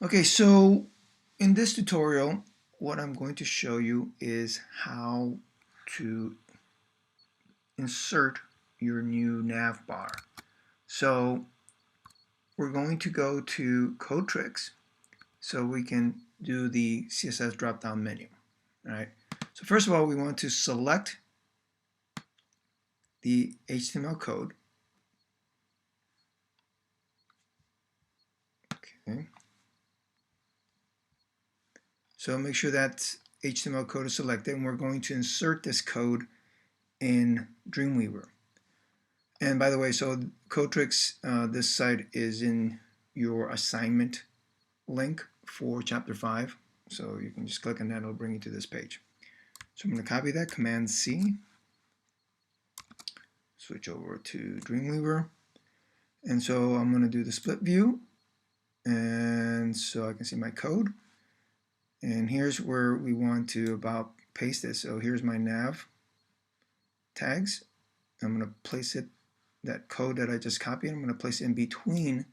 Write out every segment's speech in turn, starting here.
Okay, so in this tutorial, what I'm going to show you is how to insert your new nav bar. So we're going to go to Code Tricks so we can do the CSS drop-down menu. All right. So first of all, we want to select the HTML code. Okay. So make sure that HTML code is selected, and we're going to insert this code in Dreamweaver. And by the way, so Codetrix, this site is in your assignment link for chapter 5. So you can just click on that, it'll bring you to this page. So I'm going to copy that, Command C, switch over to Dreamweaver. And so I'm going to do the split view. And so I can see my code. And here's where we want to about paste this. So here's my nav tags. I'm going to place it, that code that I just copied, I'm going to place it in between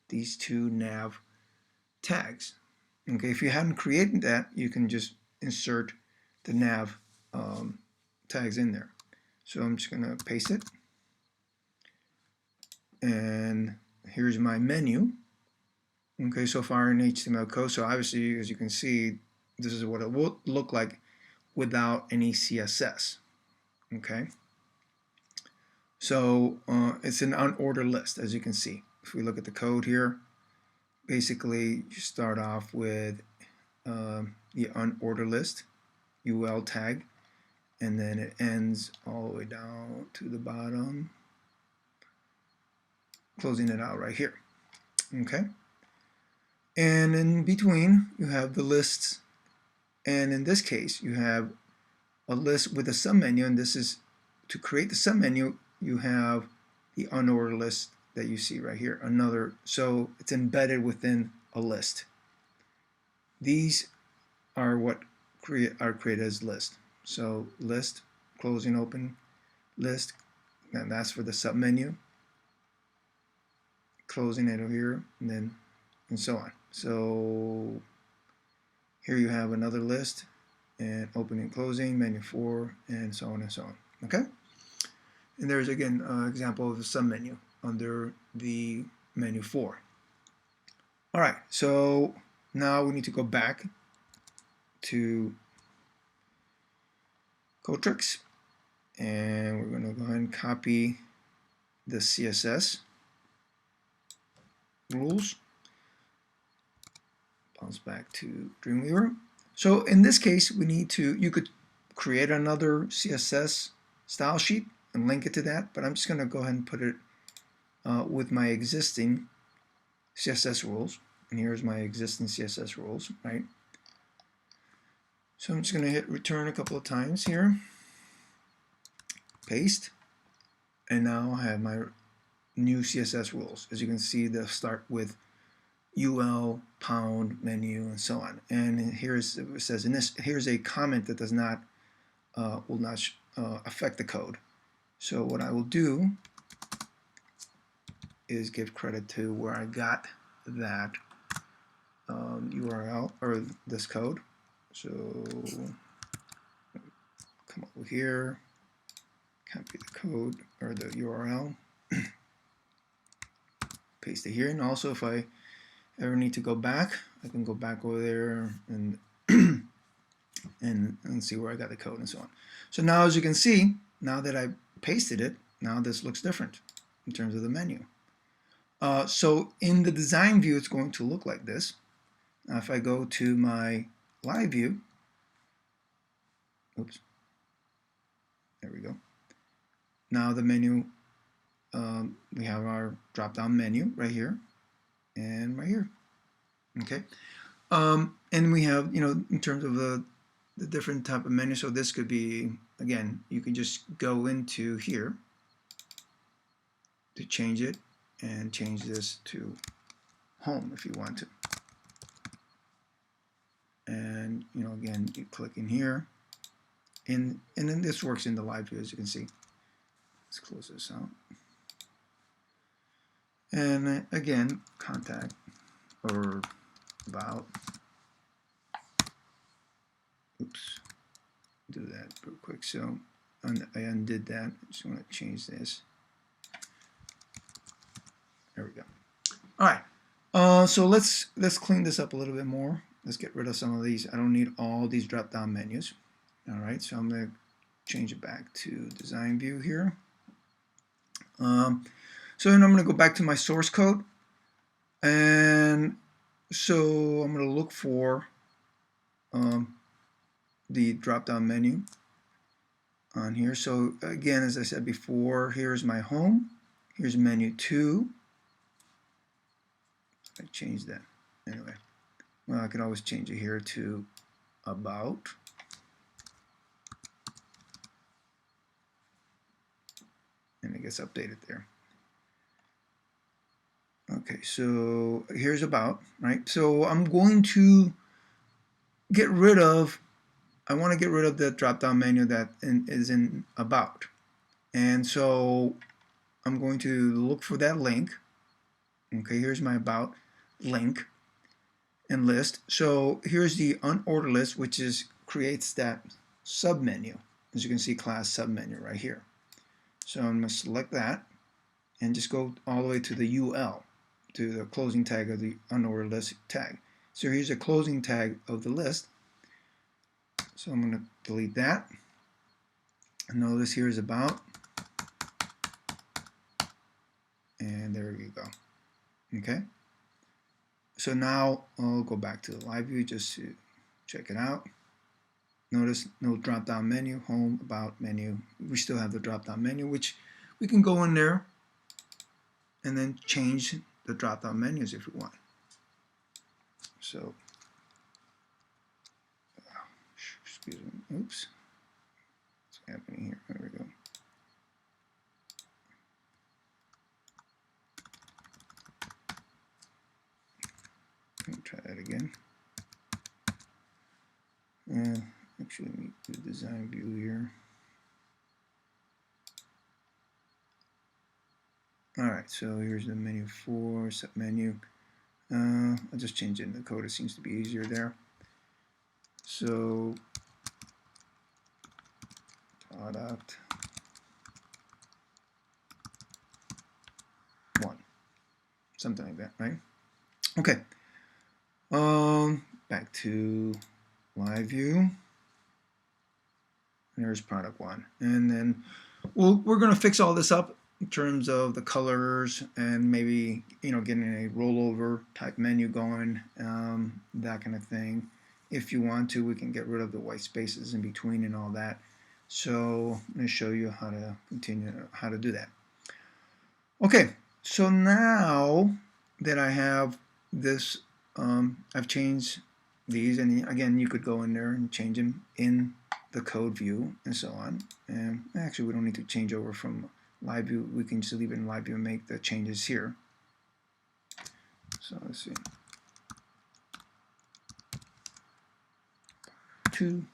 these two nav tags. Okay, if you hadn't created that, you can just insert the nav tags in there. So I'm just going to paste it. And here's my menu. Okay, so far in HTML code. So obviously, as you can see, this is what it will look like without any CSS. Okay. So it's an unordered list, as you can see. If we look at the code here, basically you start off with the unordered list, UL tag, and then it ends all the way down to the bottom, closing it out right here. Okay. And in between, you have the lists, and in this case, you have a list with a submenu, and this is to create the submenu. You have the unordered list that you see right here. So it's embedded within a list. These are what are created as list. So list, closing, open, list, and that's for the submenu. Closing it over here, and then and so on. So here you have another list, and opening, closing, menu 4, and so on and so on. Okay. And there's again an example of the submenu under the menu 4. All right, so now we need to go back to Codetrix, and we're going to go ahead and copy the CSS rules. Bounce back to Dreamweaver. So in this case, we need to, you could create another CSS style sheet and link it to that, but I'm just going to go ahead and put it with my existing CSS rules. And here's my existing CSS rules, right? So I'm just going to hit return a couple of times here, paste, and now I have my new CSS rules. As you can see, they'll start with UL, pound, menu, and so on. And here's it says in this, here's a comment that does not will not affect the code. So what I will do is give credit to where I got that URL or this code. So come over here, copy the code or the URL, paste it here. And also, if I ever need to go back, I can go back over there and and see where I got the code and so on. So now, as you can see, now that I pasted it, now this looks different in terms of the menu. So in the design view, it's going to look like this. Now if I go to my live view, oops, there we go. Now the menu, we have our drop-down menu right here and right here. Okay, and we have, in terms of the different type of menu. So this could be, again, you can just go into here to change it and change this to home if you want to. And again, you click in here, and then this works in the live view, as you can see. Let's close this out. And again, contact or about. Oops, do that real quick. So I undid that. I just want to change this. There we go. All right. So let's clean this up a little bit more. Let's get rid of some of these. I don't need all these drop-down menus. All right. So I'm going to change it back to design view here. So then I'm going to go back to my source code, and so I'm going to look for the drop-down menu on here. So again, as I said before, here's my home. Here's menu 2. I changed that anyway. Well, I could always change it here to about. And it gets updated there. Okay, so here's about, right? So I'm going to get rid of, I want to get rid of the drop-down menu that is in about. And so I'm going to look for that link. Okay, here's my about link and list. So here's the unordered list, which creates that submenu. As you can see, class submenu right here. So I'm going to select that and just go all the way to the UL, to the closing tag of the unordered list tag. So here's a closing tag of the list. So I'm going to delete that. And notice here is about. And there you go. Okay. So now I'll go back to the live view just to check it out. Notice no drop-down menu, home, about, menu. We still have the drop-down menu, which we can go in there and then change the drop-down menus if we want. So, excuse me, oops. What's happening here? There we go. Let me try that again. Actually, let me do design view here. Alright, so here's the menu 4, submenu. I'll just change it in the code, it seems to be easier there. So, product 1. Something like that, right? Okay. Back to live view. There's product 1. And then we're going to fix all this up in terms of the colors and maybe, getting a rollover type menu going, that kind of thing. If you want to, we can get rid of the white spaces in between and all that. So I'm going to show you how to do that. Okay, so now that I have this, I've changed these, and again, you could go in there and change them in the code view and so on. And actually, we don't need to change over from live view. We can just leave it in live view and make the changes here. So let's see. 2.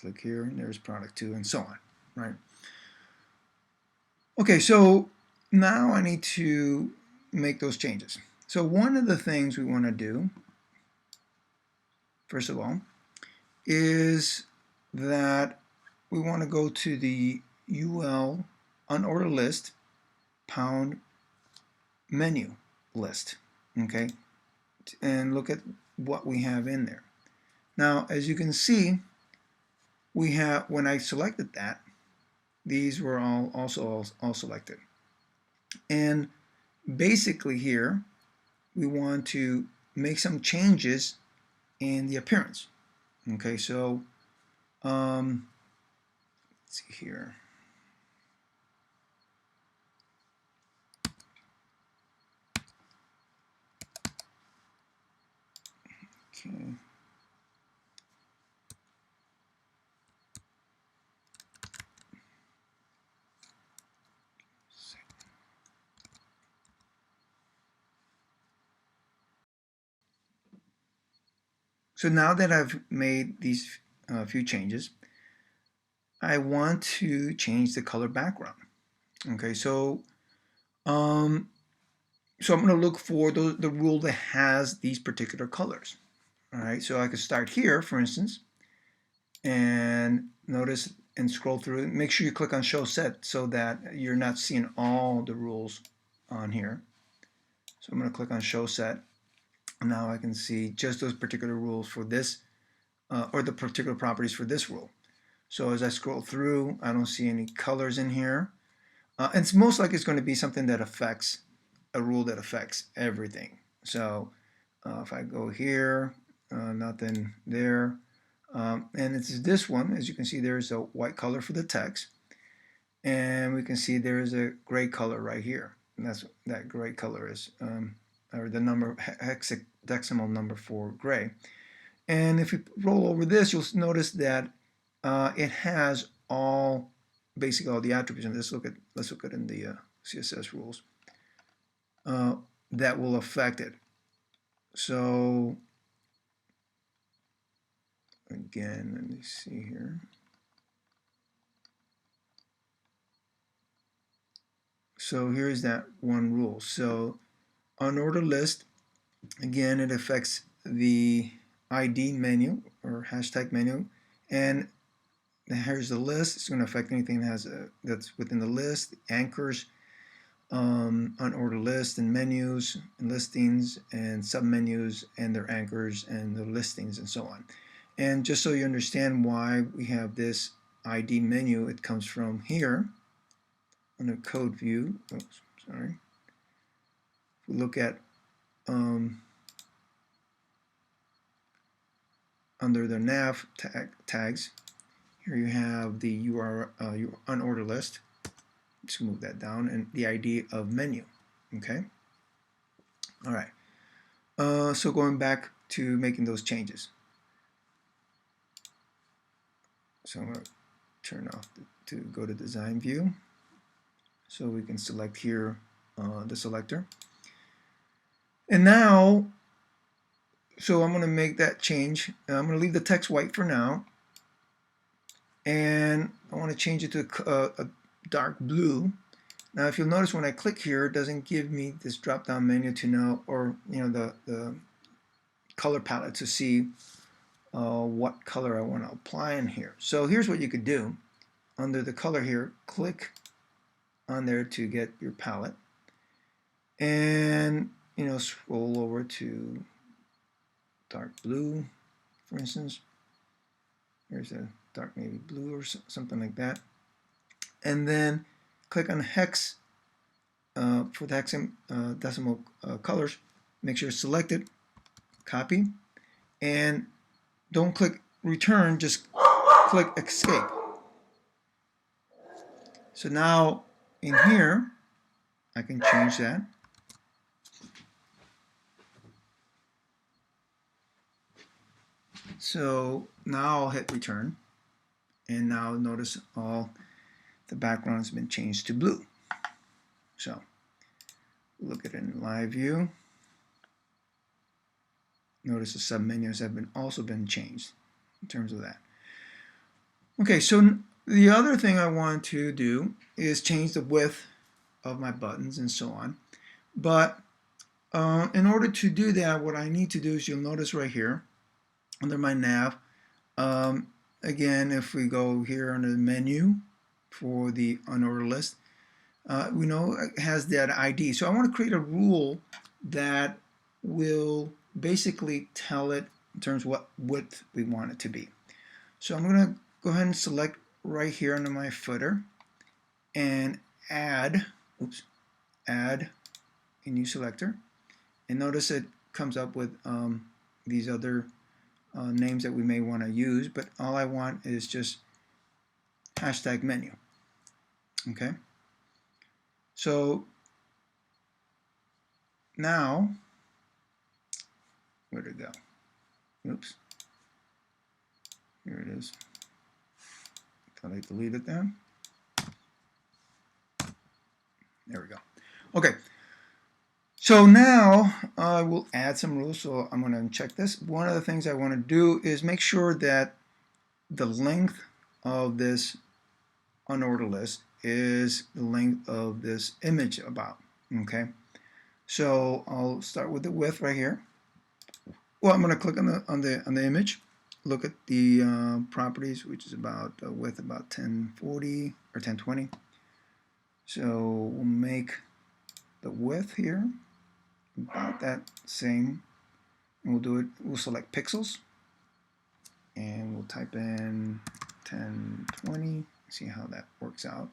Click here, and there's product 2, and so on, right? Okay, so now I need to make those changes. So one of the things we want to do, first of all, is that we want to go to the UL unordered list pound menu list, okay, and look at what we have in there. Now, as you can see, we have, when I selected that, these were all selected. And basically here, we want to make some changes in the appearance. Okay, so let's see here. Okay. So now that I've made these few changes, I want to change the color background. Okay, so So I'm going to look for the rule that has these particular colors. All right, so I could start here, for instance, and notice and scroll through. Make sure you click on Show Set so that you're not seeing all the rules on here. So I'm going to click on Show Set. Now I can see just those particular rules for this, or the particular properties for this rule. So as I scroll through, I don't see any colors in here. And it's most likely it's going to be something that affects a rule that affects everything. So if I go here, nothing there. And it's this one. As you can see, there's a white color for the text. And we can see there is a gray color right here. And that's that gray color is, or the number, hexadecimal number for gray. And if you roll over this, you'll notice that it has all, basically all the attributes. And let's look at in the CSS rules that will affect it. So again, let me see here. So here's that one rule. So unordered list, again, it affects the ID menu or hashtag menu, and here's the list. It's going to affect anything that has that's within the list, anchors, unordered list, and menus, and listings, and submenus, and their anchors, and the listings, and so on. And just so you understand why we have this ID menu, it comes from here under code view. Oops, sorry. If we look at under the nav tags, here you have the URL unordered list. Just move that down, and the ID of menu. Okay. All right. So going back to making those changes. So I'm going to turn off to go to design view. So we can select here the selector. And now, so I'm going to make that change. I'm going to leave the text white for now. And I want to change it to a dark blue. Now, if you'll notice when I click here, it doesn't give me this drop-down menu to know, or the color palette to see what color I want to apply in here. So here's what you could do. Under the color here, click on there to get your palette, and scroll over to dark blue, for instance. Here's a dark navy blue or something like that, and then click on hex for the hexadecimal colors. Make sure it's selected, copy, and don't click return, just click escape. So now in here I can change that. So now I'll hit return, and now notice all the background has been changed to blue. So look at it in live view. Notice the submenus have also been changed in terms of that. Okay, so the other thing I want to do is change the width of my buttons and so on. But in order to do that, what I need to do is, you'll notice right here under my nav, again, if we go here under the menu for the unordered list, we know it has that ID. So I want to create a rule that will basically tell it in terms of what width we want it to be. So I'm going to go ahead and select right here under my footer and add a new selector. And notice it comes up with these other names that we may want to use, but all I want is just hashtag menu. Okay. So now, where'd it go? Oops. Here it is. Thought I deleted that. There we go. Okay. So now I will add some rules. So I'm going to uncheck this. One of the things I want to do is make sure that the length of this unordered list is the length of this image about. Okay. So I'll start with the width right here. Well, I'm going to click on the image, look at the properties, which is about width about 1040 or 1020. So we'll make the width here about that same, and we'll do it. We'll select pixels, and we'll type in 1020. See how that works out.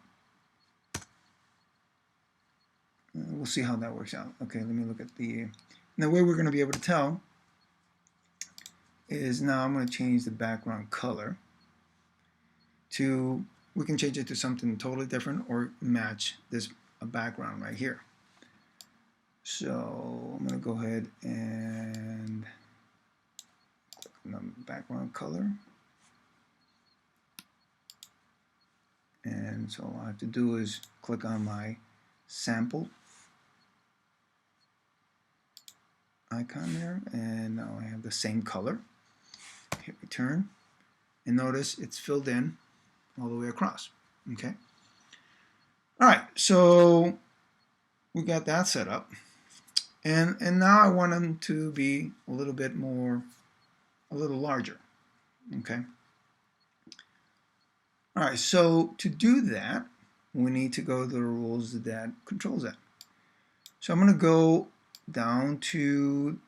We'll see how that works out. Okay, let me look at the way we're going to be able to tell is now I'm going to change the background color to, we can change it to something totally different or match this background right here. So I'm going to go ahead and click on the background color. And so all I have to do is click on my sample icon there, and now I have the same color. Hit return, and notice it's filled in all the way across. Okay. All right, so we got that set up, and now I want them to be a little bit more, a little larger. Okay. All right, so to do that, we need to go to the rules that controls that. So I'm going to go down to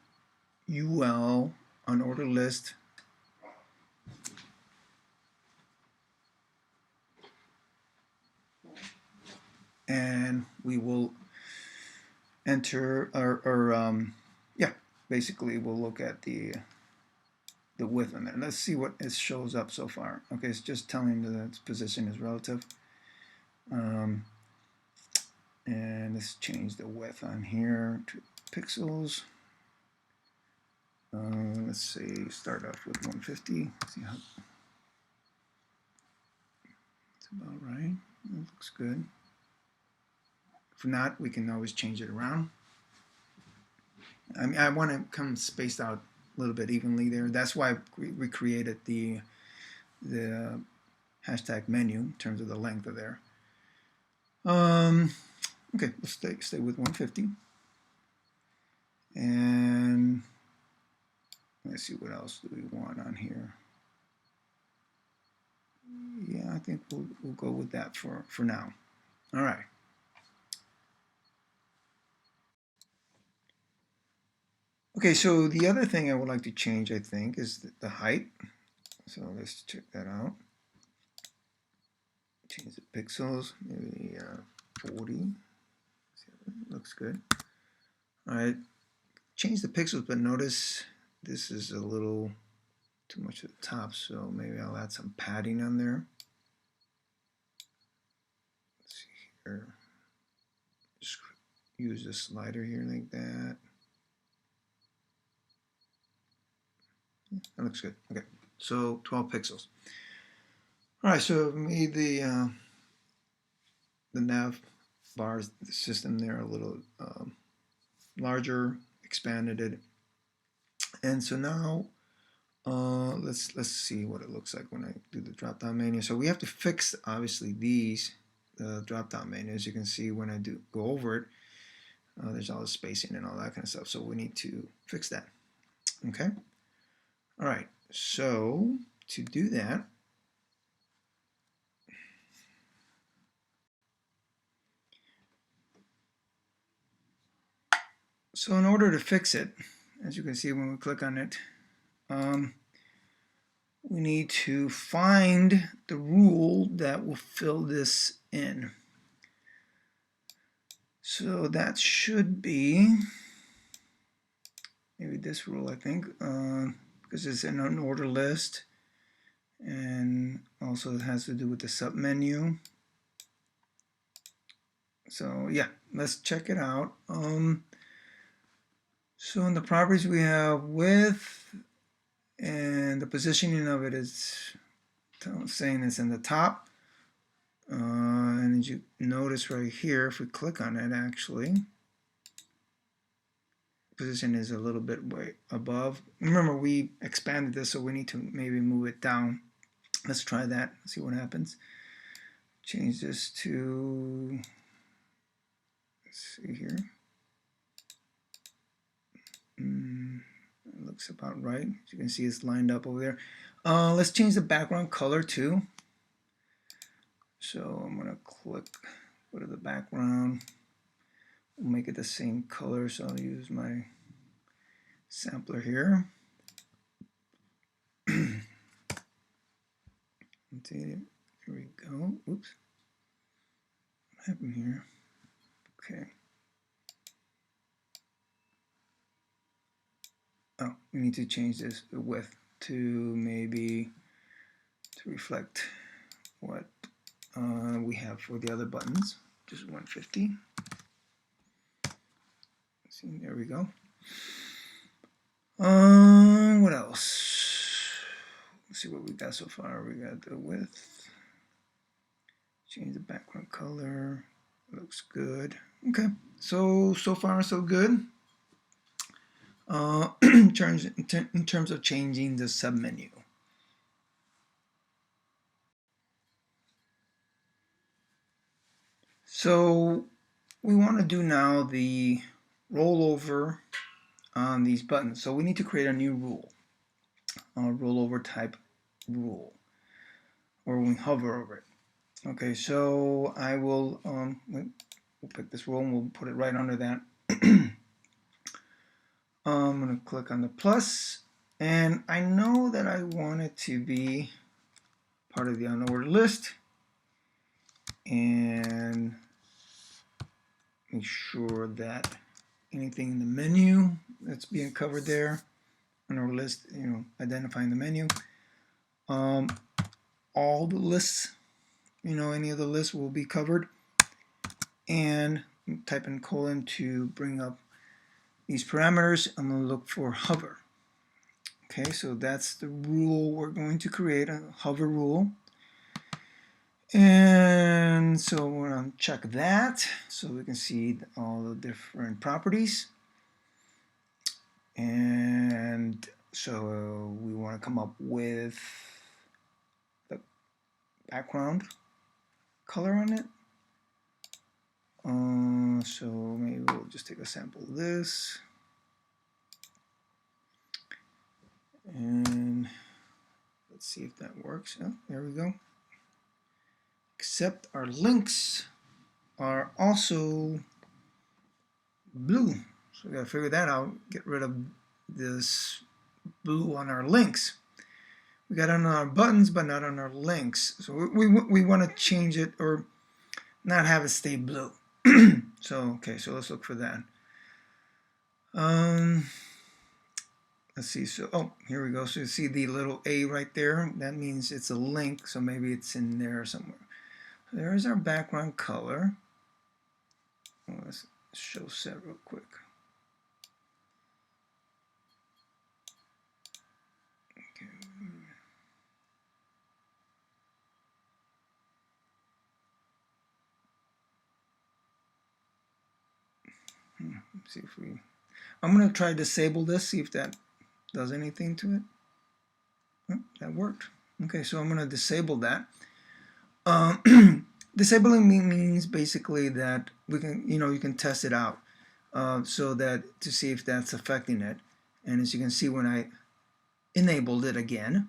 UL on order list, and we will enter yeah, basically we'll look at the width on there. Let's see what it shows up so far. Okay, it's just telling that its position is relative. And let's change the width on here to pixels. Let's say start off with 150. See how it's about right. It looks good. If not, we can always change it around. I mean, I want to come spaced out a little bit evenly there. That's why we created the hashtag menu in terms of the length of there. Okay, let's stay with 150. And let's see, what else do we want on here? Yeah, I think we'll go with that for now. All right. Okay, so the other thing I would like to change, I think, is the height. So let's check that out. Change the pixels, maybe 40. Looks good. All right, change the pixels, but notice this is a little too much at the top, so maybe I'll add some padding on there. Let's see here. Just use the slider here like that. That looks good. Okay, so 12 pixels. All right, so I've made the nav bar system there a little larger, expanded it, and so now let's see what it looks like when I do the drop-down menu. So we have to fix obviously these drop-down menu. As you can see, when I do go over it, there's all the spacing and all that kind of stuff. So we need to fix that. Okay. All right. So to do that, so in order to fix it, as you can see when we click on it, we need to find the rule that will fill this in. So that should be maybe this rule, I think, because it's in an order list, and also it has to do with the submenu. So yeah, let's check it out. So in the properties we have width, and the positioning of it is saying it's in the top. And as you notice right here, if we click on it, actually, position is a little bit way above. Remember, we expanded this, so we need to maybe move it down. Let's try that, see what happens. Change this to, let's see here. looks about right. As you can see, it's lined up over there. Let's change the background color too. So I'm going to click, go to the background. We'll make it the same color, so I'll use my sampler here. Here we go. Oops. What happened here? Okay. Oh, we need to change this width to maybe to reflect what we have for the other buttons, just 150. See, there we go. What else? Let's see what we got so far. We got the width. Change the background color. Looks good. Okay, so far so good. In terms of changing the submenu. So we want to do now the rollover on these buttons. So we need to create a new rule, a rollover type rule, or we hover over it. Okay, so I will we'll pick this rule and we'll put it right under that. I'm going to click on the plus, and I know that I want it to be part of the unordered list, and make sure that anything in the menu that's being covered there on our list, identifying the menu, all the lists, any of the lists will be covered, and type in colon to bring up these parameters. I'm going to look for hover. Okay, so that's the rule we're going to create, a hover rule. And so we're going to check that so we can see all the different properties. And so we want to come up with the background color on it. So maybe we'll just take a sample of this. And let's see if that works. Oh, there we go. Except our links are also blue. So we gotta figure that out. Get rid of this blue on our links. We got it on our buttons, but not on our links. So we want to change it or not have it stay blue. So let's look for that. Let's see. So here we go. So you see the little A right there. That means it's a link. So maybe it's in there somewhere. There's our background color. Let's show set real quick. Okay. Let's see if we. I'm going to try disable this. See if that does anything to it. Oh, that worked. Okay, so I'm going to disable that. Disabling means basically that we can, you can test it out, so that to see if that's affecting it. And as you can see, when I enabled it again,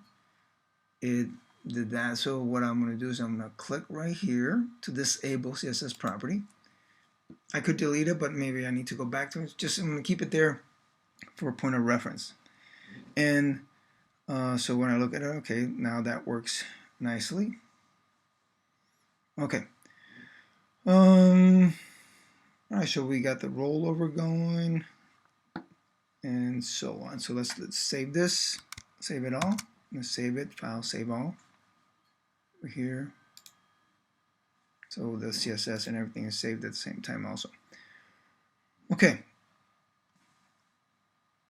it did that. So what I'm going to do is I'm going to click right here to disable CSS property. I could delete it, but maybe I need to go back to it. I'm going to keep it there for a point of reference. And so when I look at it, okay, now that works nicely. Okay. All right, so we got the rollover going and so on. So let's save this, save it all. Let's save it, file, save all. Over here. So the CSS and everything is saved at the same time also. Okay,